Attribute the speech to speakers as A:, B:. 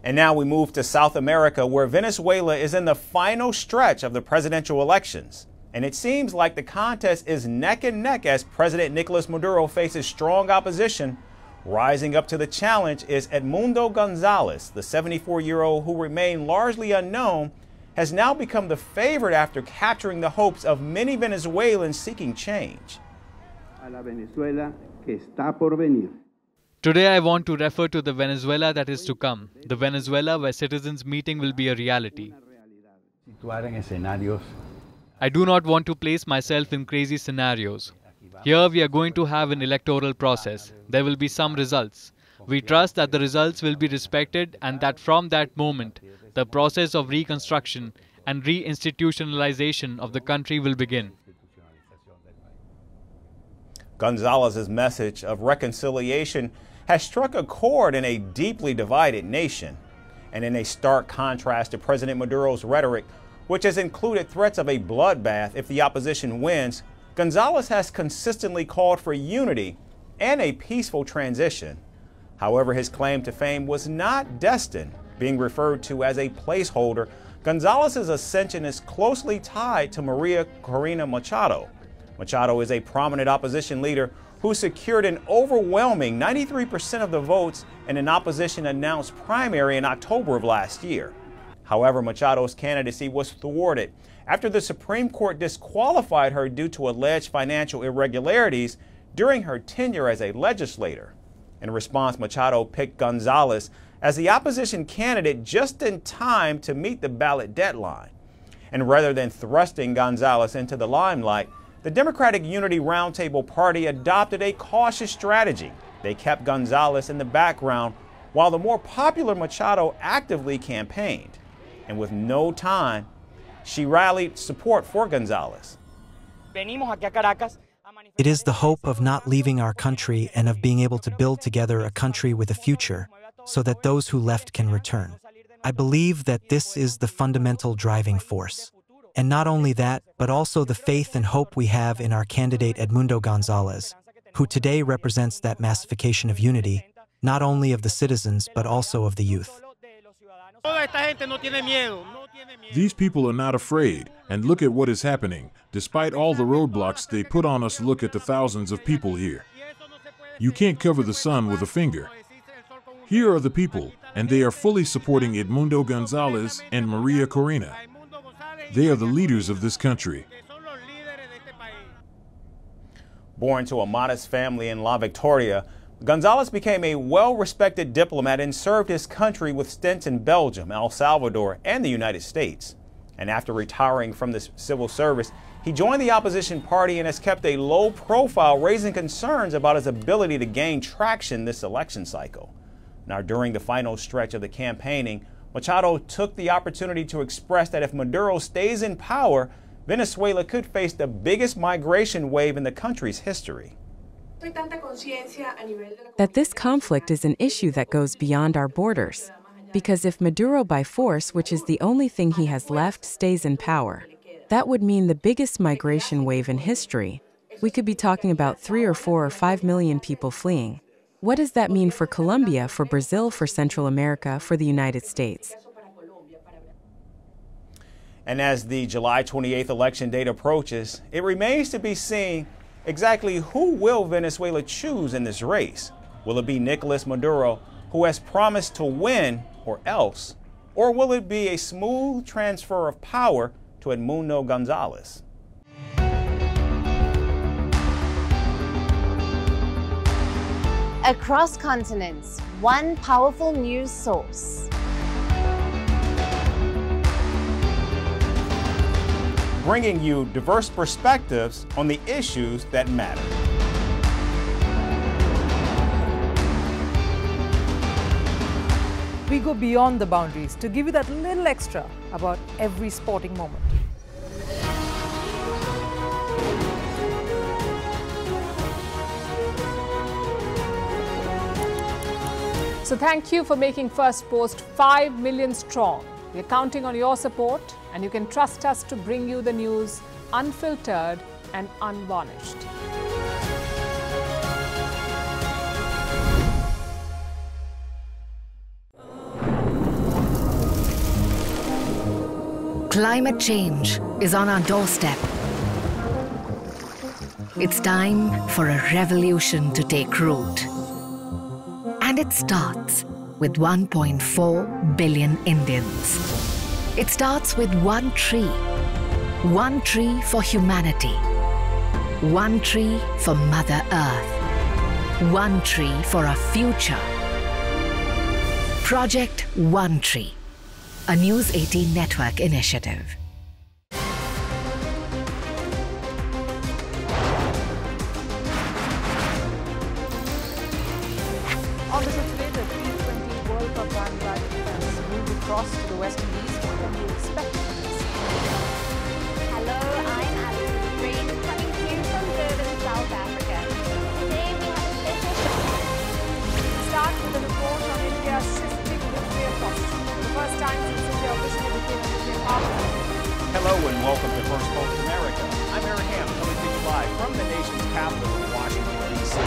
A: And now we move to South America, where Venezuela is in the final stretch of the presidential elections. And it seems like the contest is neck and neck as President Nicolás Maduro faces strong opposition. Rising up to the challenge is Edmundo Gonzalez, the 74-year-old who remained largely unknown, has now become the favorite after capturing the hopes of many Venezuelans seeking change.
B: A la Venezuela que está por venir.
C: Today I want to refer to the Venezuela that is to come, the Venezuela where citizens meeting will be a reality. I do not want to place myself in crazy scenarios. Here we are going to have an electoral process. There will be some results. We trust that the results will be respected and that from that moment, the process of reconstruction and reinstitutionalization of the country will begin.
A: Gonzalez's message of reconciliation has struck a chord in a deeply divided nation, and in a stark contrast to President Maduro's rhetoric, which has included threats of a bloodbath if the opposition wins, Gonzalez has consistently called for unity and a peaceful transition. However, his claim to fame was not destined. Being referred to as a placeholder, Gonzalez's ascension is closely tied to María Corina Machado. Machado is a prominent opposition leader who secured an overwhelming 93% of the votes in an opposition-announced primary in October of last year. However, Machado's candidacy was thwarted after the Supreme Court disqualified her due to alleged financial irregularities during her tenure as a legislator. In response, Machado picked Gonzalez as the opposition candidate just in time to meet the ballot deadline. And rather than thrusting Gonzalez into the limelight, the Democratic Unity Roundtable Party adopted a cautious strategy. They kept Gonzalez in the background while the more popular Machado actively campaigned. And with no time, she rallied support for Gonzalez.
D: It is the hope of not leaving our country and of being able to build together a country with a future so that those who left can return. I believe that this is the fundamental driving force. And not only that, but also the faith and hope we have in our candidate Edmundo Gonzalez, who today represents that massification of unity, not only of the citizens, but also of the youth.
E: These people are not afraid, and look at what is happening. Despite all the roadblocks they put on us, look at the thousands of people here. You can't cover the sun with a finger. Here are the people, and they are fully supporting Edmundo Gonzalez and María Corina. They are the leaders of this country.
A: Born to a modest family in La Victoria, Gonzalez became a well-respected diplomat and served his country with stints in Belgium, El Salvador, and the United States. And after retiring from the civil service, he joined the opposition party and has kept a low profile, raising concerns about his ability to gain traction this election cycle. Now, during the final stretch of the campaigning, Machado took the opportunity to express that if Maduro stays in power, Venezuela could face the biggest migration wave in the country's history.
F: That this conflict is an issue that goes beyond our borders. Because if Maduro by force, which is the only thing he has left, stays in power, that would mean the biggest migration wave in history. We could be talking about 3 or 4 or 5 million people fleeing. What does that mean for Colombia, for Brazil, for Central America, for the United States?
A: And as the July 28th election date approaches, it remains to be seen exactly who will Venezuela choose in this race. Will it be Nicolás Maduro, who has promised to win or else? Or will it be a smooth transfer of power to Edmundo Gonzalez?
G: Across continents, one powerful news source.
A: Bringing you diverse perspectives on the issues that matter.
H: We go beyond the boundaries to give you that little extra about every sporting moment. So thank you for making Firstpost 5 million strong. We're counting on your support, and you can trust us to bring you the news unfiltered and unvarnished.
I: Climate change is on our doorstep. It's time for a revolution to take root. And it starts with 1.4 billion Indians. It starts with one tree for humanity, one tree for Mother Earth, one tree for our future. Project One Tree, a News 18 network initiative.
H: On the show today, the T20 World Cup run by defense moved across to the West Indies. What can you expect from this?
G: Hello, I'm Alison Green, coming to you from Durban, South Africa. Today we have a special show.
H: We start with a report on India's shifting nuclear posture. The first time since India officially became a nuclear power.
A: Hello and welcome to Firstpost America. I'm Eric Ham, coming to you live from the nation's capital in Washington, D.C.